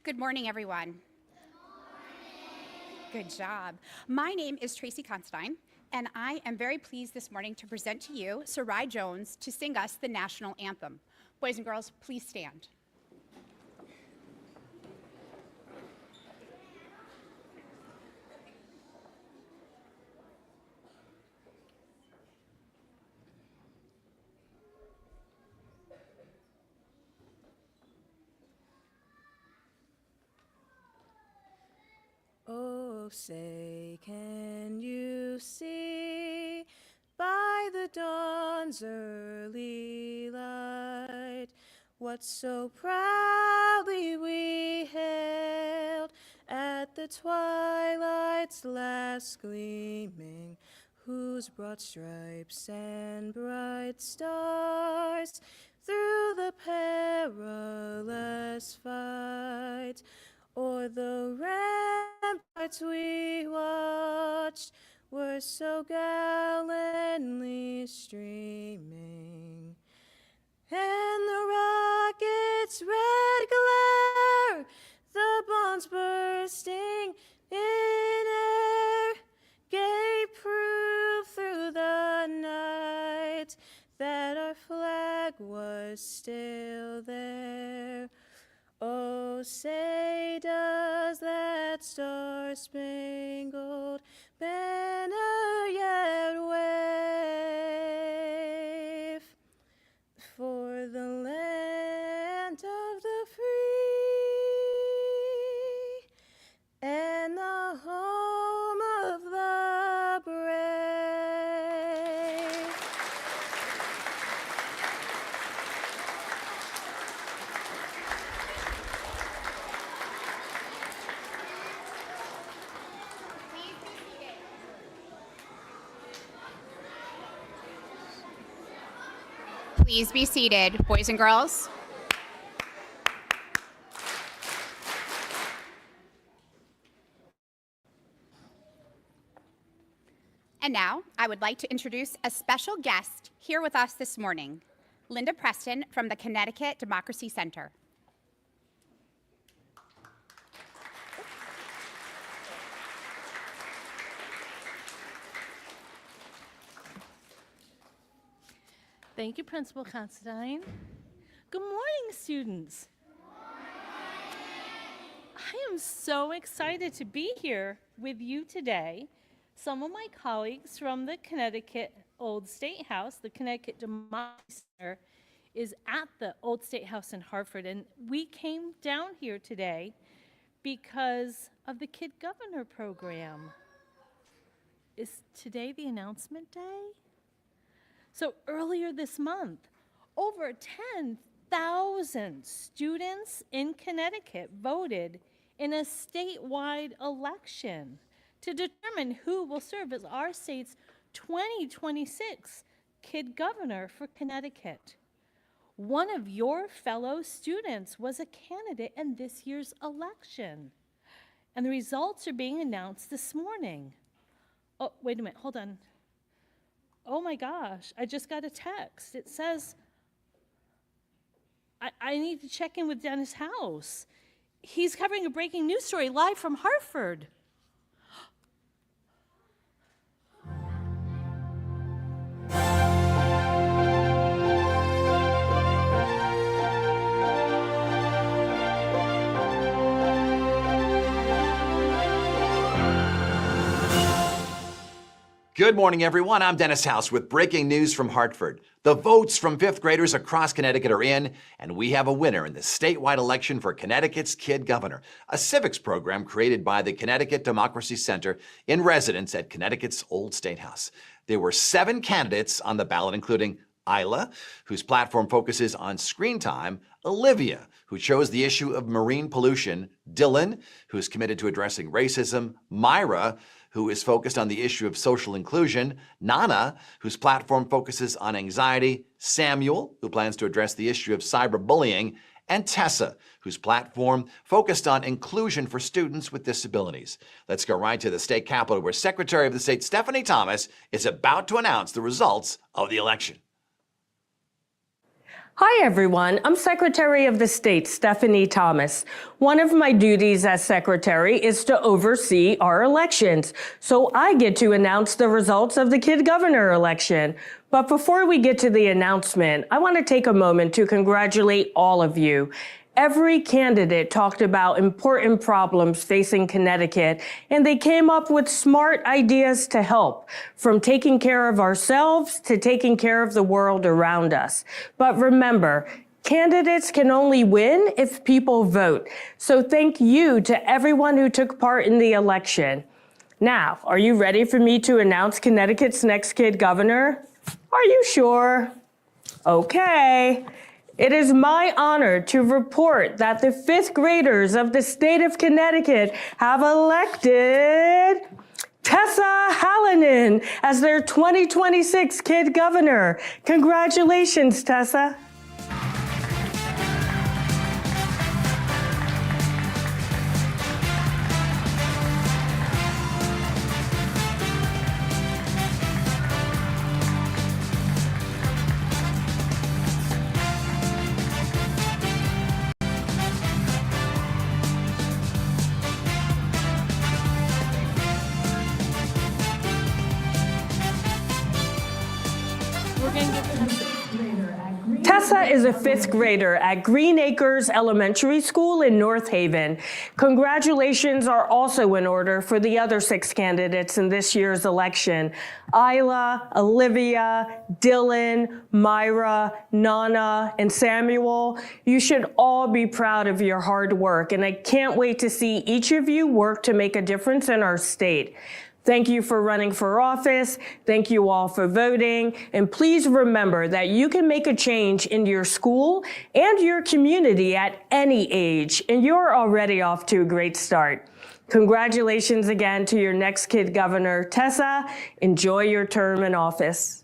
Good morning, everyone. Good job. My name is Tracy Constein, and I am very pleased this morning to present to you Sarai Jones to sing us the national anthem. Boys and girls, please stand. Oh, say, can you see by the dawn's early light what so proudly we hailed at the twilight's last gleaming, whose broad stripes and bright stars through the perilous fight o'er the ramparts we watched were so gallantly streaming, and the rocket's red glare, the bombs bursting in air, gave proof through the night that our flag was still there. Oh, say does that star-spangled banner yet wave for the land of the free and the home of the brave? Please be seated, boys and girls. And now, I would like to introduce a special guest here with us this morning, Linda Preston from the Connecticut Democracy Center. Thank you, Principal Constantine. Good morning, students. I am so excited to be here with you today. Some of my colleagues from the Connecticut Old State House, the Connecticut Democracy Center, is at the Old State House in Hartford, and we came down here today because of the Kid Governor program. Is today the announcement day? So earlier this month, over 10,000 students in Connecticut voted in a statewide election to determine who will serve as our state's 2026 Kid Governor for Connecticut. One of your fellow students was a candidate in this year's election, and the results are being announced this morning. Oh, wait a minute, hold on. Oh my gosh, I just got a text. It says, I need to check in with Dennis House. He's covering a breaking news story live from Hartford. Good morning, everyone. I'm Dennis House with breaking news from Hartford. The votes from fifth graders across Connecticut are in, and we have a winner in the statewide election for Connecticut's Kid Governor, a civics program created by the Connecticut Democracy Center in residence at Connecticut's Old State House. There were 7 candidates on the ballot, including Isla, whose platform focuses on screen time, Olivia, who chose the issue of marine pollution, Dylan, who's committed to addressing racism, Myra, who is focused on the issue of social inclusion, Nana, whose platform focuses on anxiety, Samuel, who plans to address the issue of cyberbullying, and Tessa, whose platform focused on inclusion for students with disabilities. Let's go right to the state capitol, where Secretary of the State Stephanie Thomas is about to announce the results of the election. Hi, everyone. I'm Secretary of the State, Stephanie Thomas. One of my duties as Secretary is to oversee our elections, so I get to announce the results of the Kid Governor election. But before we get to the announcement, I want to take a moment to congratulate all of you. Every candidate talked about important problems facing Connecticut, and they came up with smart ideas to help, from taking care of ourselves to taking care of the world around us. But remember, candidates can only win if people vote. So thank you to everyone who took part in the election. Now, are you ready for me to announce Connecticut's next Kid Governor? Are you sure? Okay. It is my honor to report that the fifth graders of the state of Connecticut have elected Tessa Hallinan as their 2026 Kid Governor. Congratulations, Tessa. Tessa is a fifth grader at Green Acres Elementary School in North Haven. Congratulations are also in order for the other 6 candidates in this year's election: Isla, Olivia, Dylan, Myra, Nana, and Samuel. You should all be proud of your hard work, and I can't wait to see each of you work to make a difference in our state. Thank you for running for office. Thank you all for voting. And please remember that you can make a change in your school and your community at any age, and you're already off to a great start. Congratulations again to your next Kid Governor, Tessa. Enjoy your term in office.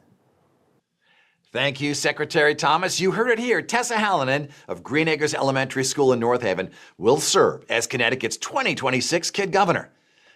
Thank you, Secretary Thomas. You heard it here. Tessa Hallinan of Green Acres Elementary School in North Haven will serve as Connecticut's 2026 Kid Governor.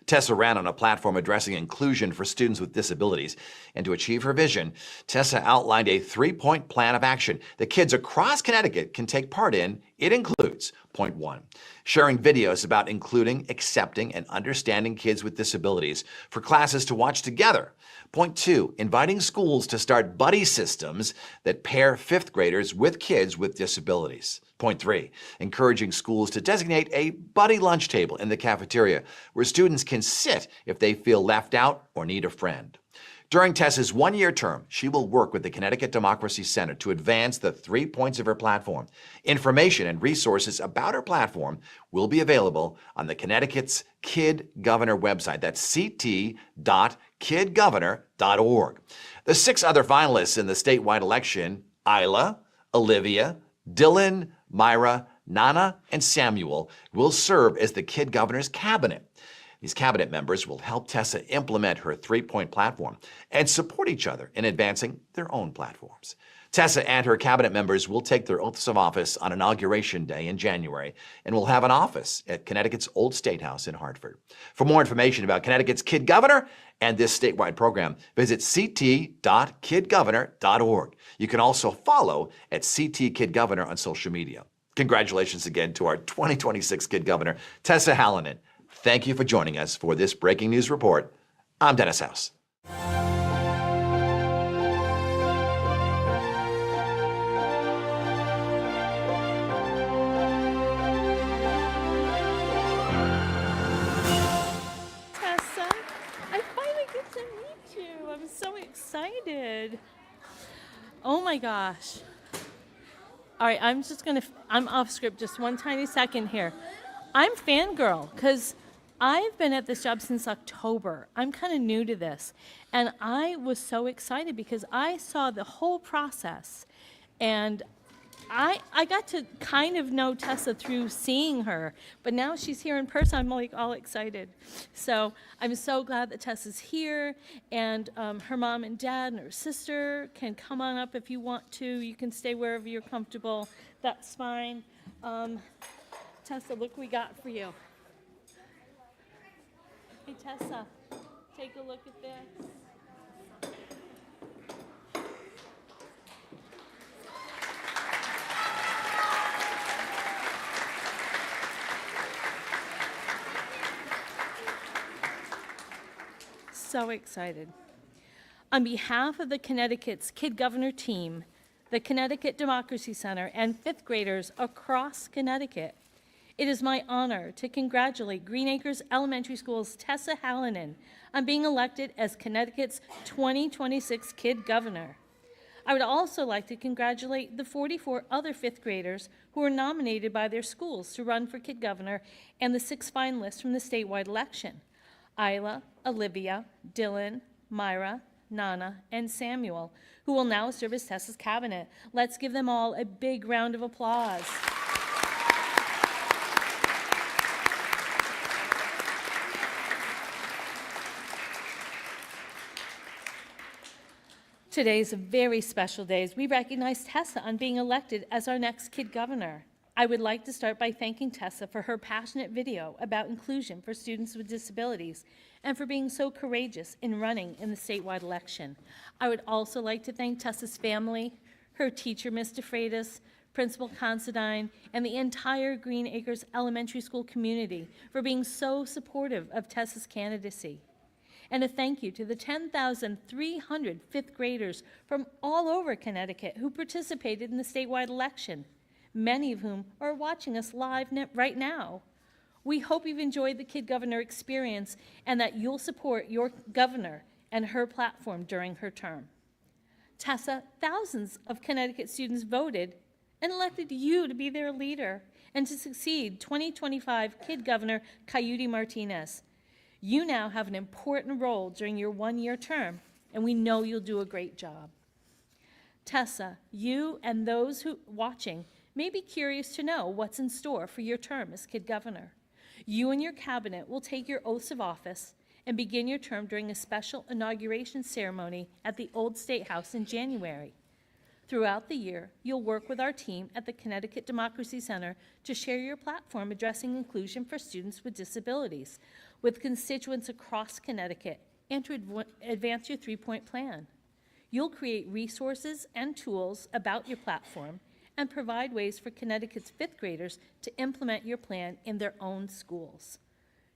Tessa ran on a platform addressing inclusion for students with disabilities. And to achieve her vision, Tessa outlined a 3-point plan of action that kids across Connecticut can take part in. It includes, point 1, sharing videos about including, accepting, and understanding kids with disabilities for classes to watch together. Point 2, inviting schools to start buddy systems that pair 5th graders with kids with disabilities. Point 3, encouraging schools to designate a buddy lunch table in the cafeteria where students can sit if they feel left out or need a friend. During Tessa's 1-year term, she will work with the Connecticut Democracy Center to advance the 3 points of her platform. Information and resources about her platform will be available on the Connecticut's Kid Governor website. That's ct.kidgovernor.org. The 6 other finalists in the statewide election, Isla, Olivia, Dylan, Myra, Nana, and Samuel, will serve as the Kid Governor's cabinet. These cabinet members will help Tessa implement her 3-point platform and support each other in advancing their own platforms. Tessa and her cabinet members will take their oaths of office on Inauguration Day in January and will have an office at Connecticut's Old State House in Hartford. For more information about Connecticut's Kid Governor and this statewide program, visit ct.kidgovernor.org. You can also follow at CT Kid Governor on social media. Congratulations again to our 2026 Kid Governor, Tessa Hallinan. Thank you for joining us for this breaking news report. I'm Dennis House. Tessa, I finally get to meet you. I'm so excited. Oh my gosh. All right, I'm off script just one tiny second here. I'm fangirl because I've been at this job since October. I'm kind of new to this. And I was so excited because I saw the whole process. And I got to kind of know Tessa through seeing her. But now she's here in person. I'm like all excited. So I'm so glad that Tessa's here. And her mom and dad and her sister can come on up if you want to. You can stay wherever you're comfortable. That's fine. Tessa, look what we got for you. Hey, Tessa, take a look at this. so excited. On behalf of the Connecticut's Kid Governor team, the Connecticut Democracy Center, and fifth graders across Connecticut, it is my honor to congratulate Green Acres Elementary School's Tessa Hallinan on being elected as Connecticut's 2026 Kid Governor. I would also like to congratulate the 44 other fifth graders who were nominated by their schools to run for Kid Governor and the 6 finalists from the statewide election: Isla, Olivia, Dylan, Myra, Nana, and Samuel, who will now serve as Tessa's cabinet. Let's give them all a big round of applause. Today is a very special day as we recognize Tessa on being elected as our next Kid Governor. I would like to start by thanking Tessa for her passionate video about inclusion for students with disabilities and for being so courageous in running in the statewide election. I would also like to thank Tessa's family, her teacher, Mr. Freitas, Principal Considine, and the entire Green Acres Elementary School community for being so supportive of Tessa's candidacy. And a thank you to the 10,300 fifth graders from all over Connecticut who participated in the statewide election, many of whom are watching us live right now. We hope you've enjoyed the Kid Governor experience and that you'll support your governor and her platform during her term. Tessa, thousands of Connecticut students voted and elected you to be their leader and to succeed 2025 Kid Governor Coyote Martinez. You now have an important role during your one-year term, and we know you'll do a great job. Tessa, you and those watching may be curious to know what's in store for your term as Kid Governor. You and your cabinet will take your oaths of office and begin your term during a special inauguration ceremony at the Old State House in January. Throughout the year, you'll work with our team at the Connecticut Democracy Center to share your platform addressing inclusion for students with disabilities with constituents across Connecticut and to advance your 3-point plan. You'll create resources and tools about your platform and provide ways for Connecticut's fifth graders to implement your plan in their own schools.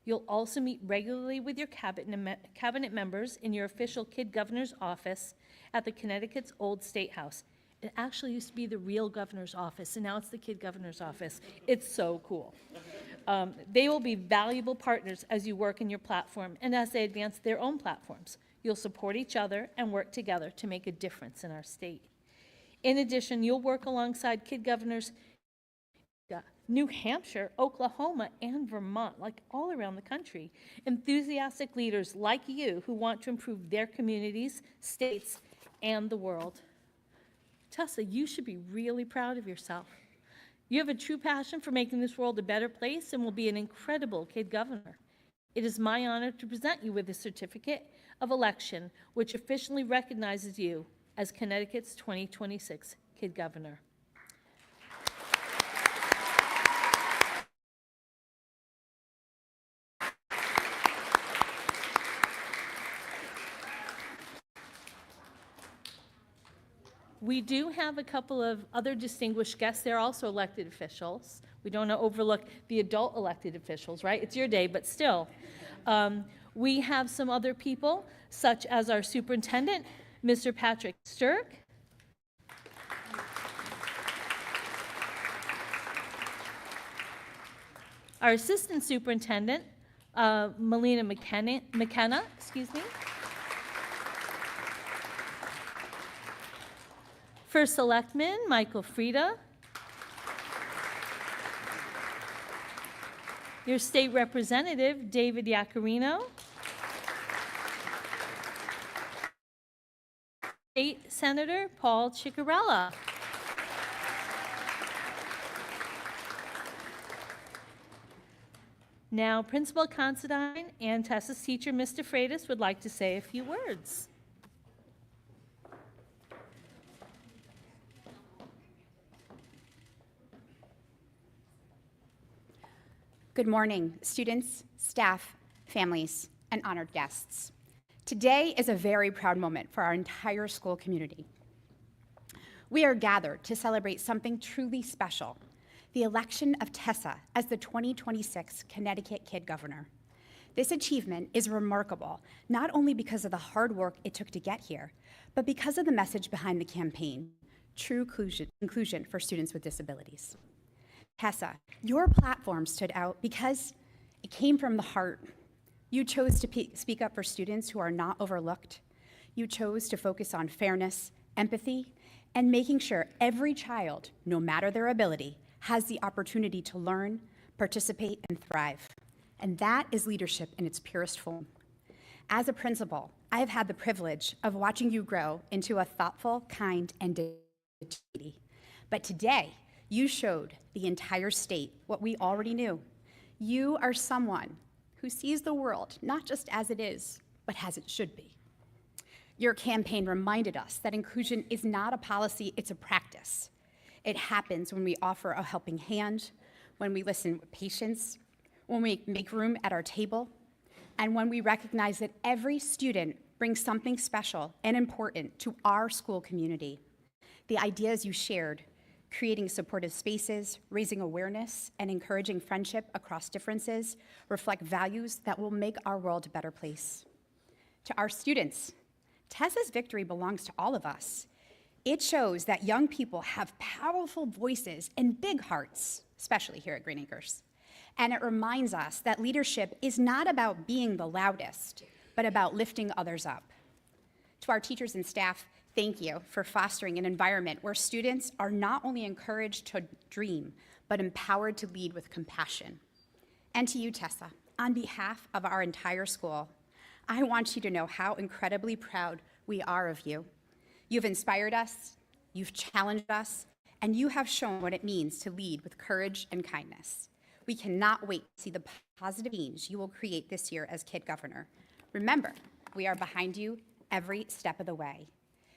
You'll also meet regularly with your cabinet members in your official Kid Governor's office at the Connecticut's Old State House. It actually used to be the real governor's office, and now it's the Kid Governor's office. It's so cool. They will be valuable partners as you work in your platform and as they advance their own platforms. You'll support each other and work together to make a difference in our state. In addition, you'll work alongside Kid Governors New Hampshire, Oklahoma, and Vermont, like all around the country. Enthusiastic leaders like you who want to improve their communities, states, and the world. Tessa, you should be really proud of yourself. You have a true passion for making this world a better place and will be an incredible Kid Governor. It is my honor to present you with a certificate of election, which officially recognizes you as Connecticut's 2026 Kid Governor. We do have a couple of other distinguished guests. They're also elected officials. We don't want to overlook the adult elected officials, right? It's your day, but still. We have some other people, such as our superintendent, Mr. Patrick Sturck. Our assistant superintendent, Melina McKenna, excuse me. First Selectman, Michael Frieda. Your state representative, David Yacarino. State Senator, Paul Ciccarella. Now, Principal Considine and Tessa's teacher, Mr. Freitas, would like to say a few words. Good morning, students, staff, families, and honored guests. Today is a very proud moment for our entire school community. We are gathered to celebrate something truly special, the election of Tessa as the 2026 Connecticut Kid Governor. This achievement is remarkable, not only because of the hard work it took to get here, but because of the message behind the campaign, true inclusion for students with disabilities. Tessa, your platform stood out because it came from the heart. You chose to speak up for students who are not overlooked. You chose to focus on fairness, empathy, and making sure every child, no matter their ability, has the opportunity to learn, participate, and thrive. And that is leadership in its purest form. As a principal, I have had the privilege of watching you grow into a thoughtful, kind, and dedicated lady. But today, you showed the entire state what we already knew. You are someone who sees the world not just as it is, but as it should be. Your campaign reminded us that inclusion is not a policy, it's a practice. It happens when we offer a helping hand, when we listen with patience, when we make room at our table, and when we recognize that every student brings something special and important to our school community. The ideas you shared, creating supportive spaces, raising awareness, and encouraging friendship across differences, reflect values that will make our world a better place. To our students, Tessa's victory belongs to all of us. It shows that young people have powerful voices and big hearts, especially here at Green Acres. And it reminds us that leadership is not about being the loudest, but about lifting others up. To our teachers and staff, thank you for fostering an environment where students are not only encouraged to dream, but empowered to lead with compassion. And to you, Tessa, on behalf of our entire school, I want you to know how incredibly proud we are of you. You've inspired us, you've challenged us, and you have shown what it means to lead with courage and kindness. We cannot wait to see the positive change you will create this year as Kid Governor. Remember, we are behind you every step of the way.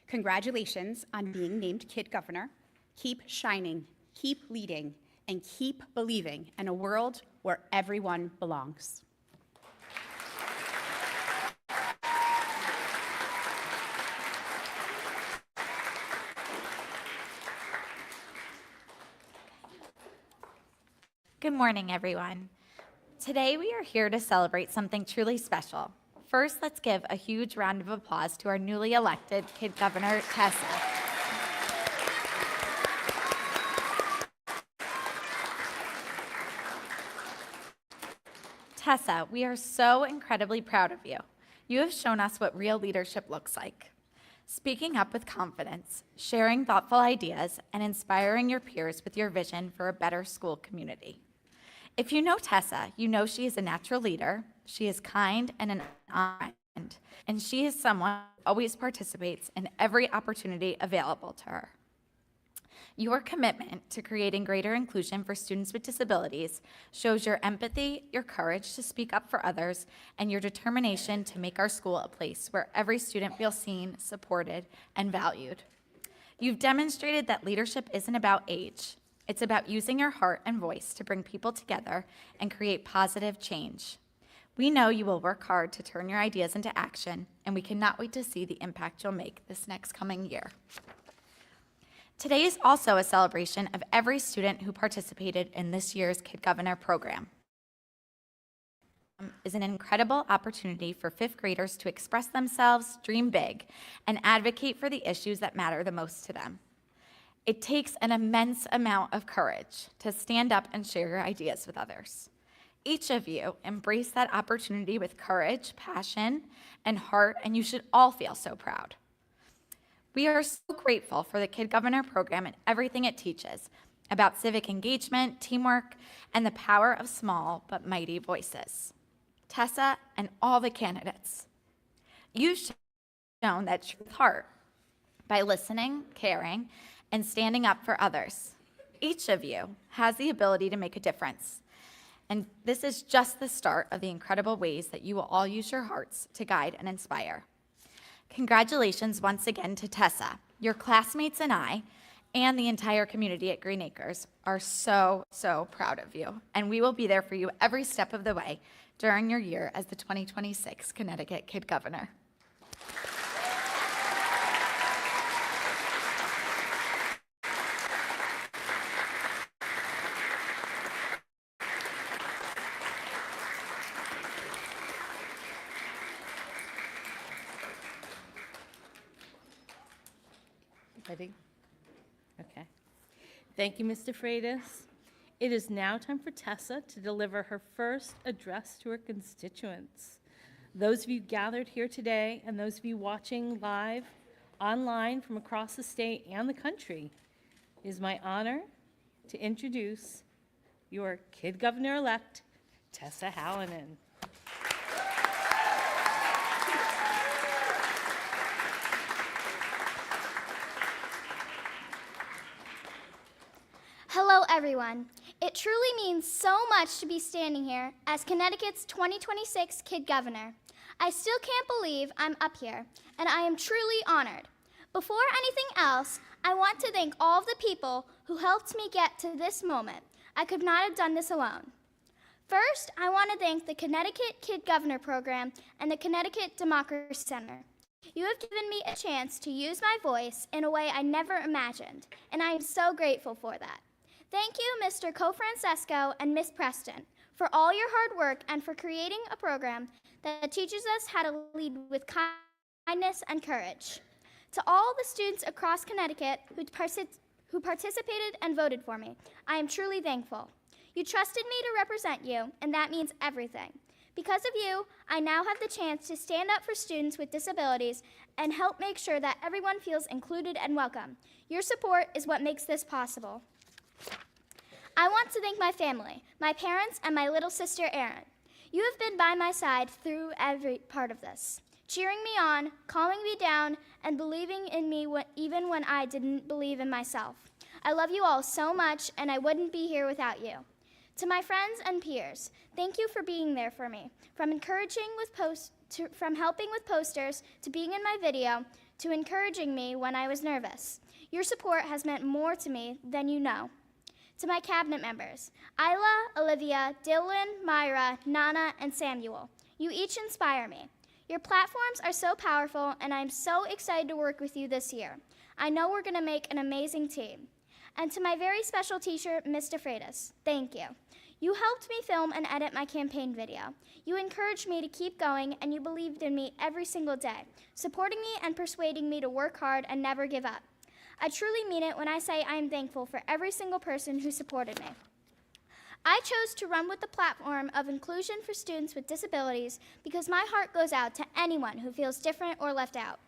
Congratulations on being named Kid Governor. Keep shining, keep leading, and keep believing in a world where everyone belongs. Good morning, everyone. Today we are here to celebrate something truly special. First, let's give a huge round of applause to our newly elected Kid Governor, Tessa. Tessa, we are so incredibly proud of you. You have shown us what real leadership looks like. Speaking up with confidence, sharing thoughtful ideas, and inspiring your peers with your vision for a better school community. If you know Tessa, you know she is a natural leader, she is kind and an honest friend, and she is someone who always participates in every opportunity available to her. Your commitment to creating greater inclusion for students with disabilities shows your empathy, your courage to speak up for others, and your determination to make our school a place where every student feels seen, supported, and valued. You've demonstrated that leadership isn't about age. It's about using your heart and voice to bring people together and create positive change. We know you will work hard to turn your ideas into action, and we cannot wait to see the impact you'll make this next coming year. Today is also a celebration of every student who participated in this year's Kid Governor program. Is an incredible opportunity for fifth graders to express themselves, dream big, and advocate for the issues that matter the most to them. It takes an immense amount of courage to stand up and share your ideas with others. Each of you embrace that opportunity with courage, passion, and heart, and you should all feel so proud. We are so grateful for the Kid Governor program and everything it teaches about civic engagement, teamwork, and the power of small but mighty voices. Tessa and all the candidates, you've shown that true heart by listening, caring, and standing up for others. Each of you has the ability to make a difference. And this is just the start of the incredible ways that you will all use your hearts to guide and inspire. Congratulations once again to Tessa. Your classmates and I, and the entire community at Green Acres are so, so proud of you. And we will be there for you every step of the way during your year as the 2026 Connecticut Kid Governor. Thank you, Mr. Freitas. It is now time for Tessa to deliver her first address to her constituents. Those of you gathered here today and those of you watching live online from across the state and the country, it is my honor to introduce your Kid Governor-elect, Tessa Hallinan. Hello, everyone. It truly means so much to be standing here as Connecticut's 2026 Kid Governor. I still can't believe I'm up here, and I am truly honored. Before anything else, I want to thank all of the people who helped me get to this moment. I could not have done this alone. First, I want to thank the Connecticut Kid Governor Program and the Connecticut Democracy Center. You have given me a chance to use my voice in a way I never imagined, and I am so grateful for that. Thank you, Mr. Cofrancesco and Miss Preston, for all your hard work and for creating a program that teaches us how to lead with kindness and courage. To all the students across Connecticut who participated and voted for me, I am truly thankful. You trusted me to represent you, and that means everything. Because of you, I now have the chance to stand up for students with disabilities and help make sure that everyone feels included and welcome. Your support is what makes this possible. I want to thank my family, my parents, and my little sister, Erin. You have been by my side through every part of this, cheering me on, calming me down, and believing in me even when I didn't believe in myself. I love you all so much, and I wouldn't be here without you. To my friends and peers, thank you for being there for me, from helping with posters, to being in my video, to encouraging me when I was nervous. Your support has meant more to me than you know. To my cabinet members, Isla, Olivia, Dylan, Myra, Nana, and Samuel, you each inspire me. Your platforms are so powerful, and I'm so excited to work with you this year. I know we're gonna make an amazing team. And to my very special teacher, Mr. Freitas, thank you. You helped me film and edit my campaign video. You encouraged me to keep going, and you believed in me every single day, supporting me and persuading me to work hard and never give up. I truly mean it when I say I am thankful for every single person who supported me. I chose to run with the platform of inclusion for students with disabilities because my heart goes out to anyone who feels different or left out.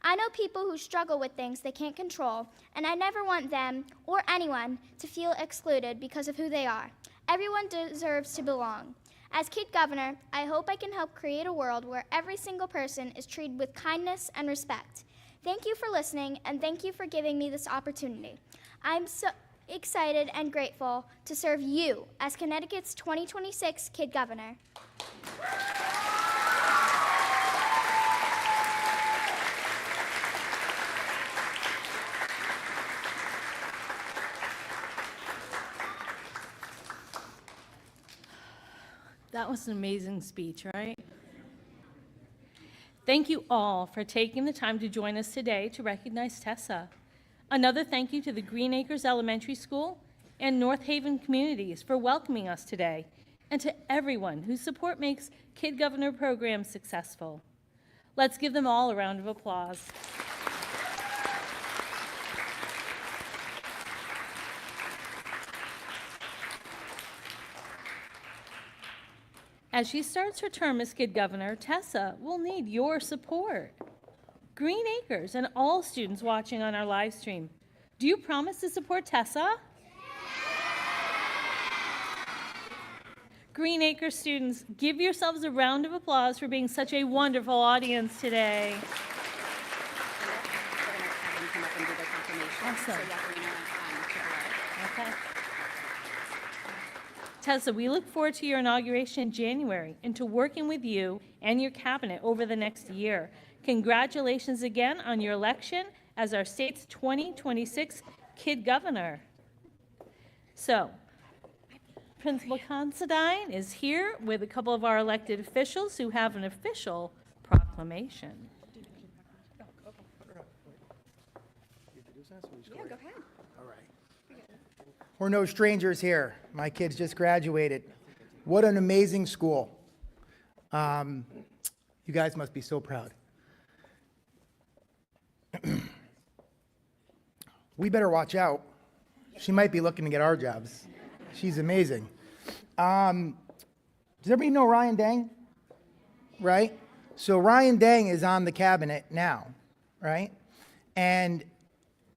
I know people who struggle with things they can't control, and I never want them or anyone to feel excluded because of who they are. Everyone deserves to belong. As Kid Governor, I hope I can help create a world where every single person is treated with kindness and respect. Thank you for listening, and thank you for giving me this opportunity. I'm so excited and grateful to serve you as Connecticut's 2026 Kid Governor. That was an amazing speech, right? Thank you all for taking the time to join us today to recognize Tessa. Another thank you to the Green Acres Elementary School and North Haven communities for welcoming us today, and to everyone whose support makes Kid Governor programs successful. Let's give them all a round of applause. As she starts her term as Kid Governor, Tessa will need your support. Green Acres and all students watching on our live stream, do you promise to support Tessa? Green Acres students, give yourselves a round of applause for being such a wonderful audience today. Awesome. Okay. Tessa, we look forward to your inauguration in January and to working with you and your cabinet over the next year. Congratulations again on your election as our state's 2026 Kid Governor. So, Principal Considine is here with a couple of our elected officials who have an official proclamation. Yeah, go ahead. We're no strangers here. My kids just graduated. What an amazing school. You guys must be so proud. We better watch out. She might be looking to get our jobs. She's amazing. Does everybody know Ryan Dang? Right? So Ryan Dang is on the cabinet now, right? And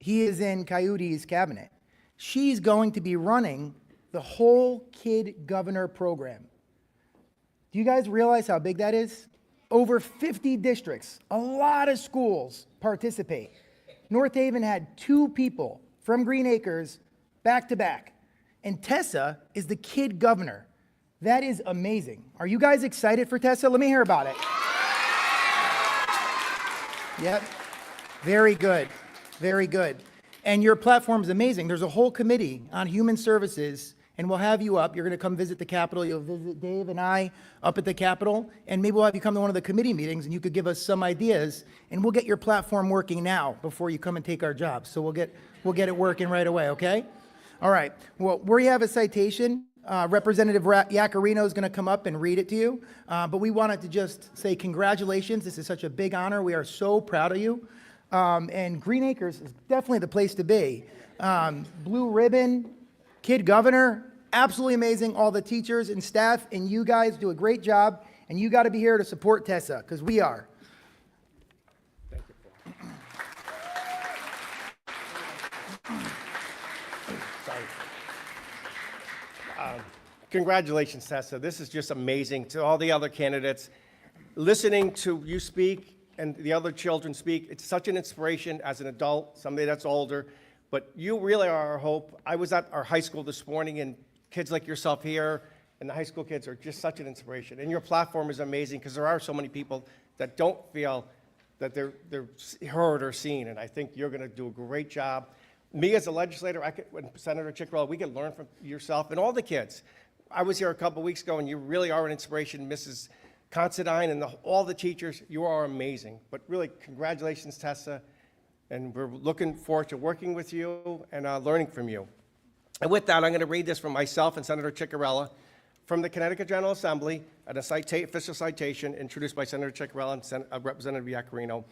he is in Coyote's cabinet. She's going to be running the whole Kid Governor program. Do you guys realize how big that is? Over 50 districts, a lot of schools participate. North Haven had 2 people from Green Acres back to back. And Tessa is the Kid Governor. That is amazing. Are you guys excited for Tessa? Let me hear about it. Yep. Very good. Very good. And your platform is amazing. There's a whole committee on human services, and we'll have you up. You're going to come visit the Capitol. You'll visit Dave and I up at the Capitol, and maybe we'll have you come to one of the committee meetings, and you could give us some ideas, and we'll get your platform working now before you come and take our jobs. So we'll get it working right away, okay? All right. Well, we have a citation. Representative Yacarino is going to come up and read it to you, but we wanted to just say congratulations. This is such a big honor. We are so proud of you. And Green Acres is definitely the place to be. Blue Ribbon, Kid Governor, absolutely amazing. All the teachers and staff and you guys do a great job. And you got to be here to support Tessa, because we are. Thank you, Paul. Sorry. Congratulations, Tessa. This is just amazing. To all the other candidates, listening to you speak and the other children speak, it's such an inspiration as an adult, somebody that's older, but you really are our hope. I was at our high school this morning, and kids like yourself here and the high school kids are just such an inspiration. And your platform is amazing because there are so many people that don't feel that they're heard or seen, and I think you're going to do a great job. Me as a legislator, and Senator Ciccarella, we can learn from yourself and all the kids. I was here a couple weeks ago, and you really are an inspiration, Mrs. Considine and all the teachers. You are amazing. But really, congratulations, Tessa, and we're looking forward to working with you and learning from you. And with that, I'm going to read this from myself and Senator Ciccarella from the Connecticut General Assembly at a official citation introduced by Senator Ciccarella and Representative Yacarino.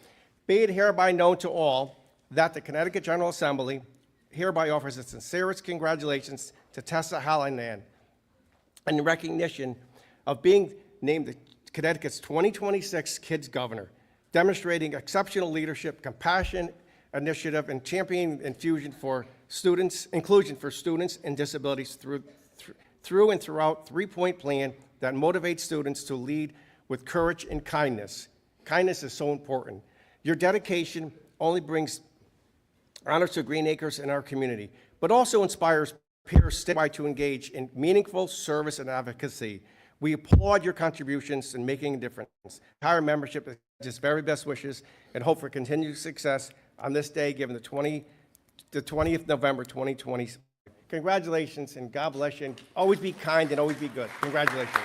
Be it hereby known to all that the Connecticut General Assembly hereby offers its sincerest congratulations to Tessa Hallinan in recognition of being named the Connecticut's 2026 Kids Governor, demonstrating exceptional leadership, compassion, initiative, and championing inclusion for students and disabilities through and throughout 3-point plan that motivates students to lead with courage and kindness. Kindness is so important. Your dedication only brings honor to Green Acres and our community, but also inspires peers statewide to engage in meaningful service and advocacy. We applaud your contributions in making a difference. Our membership is just very best wishes and hope for continued success on this day, given the 20th November 2020. Congratulations, and God bless you. And always be kind and always be good. Congratulations.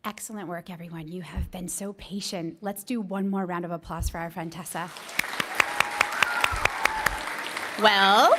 Excellent work, everyone. You have been so patient. Let's do one more round of applause for our friend Tessa. Well,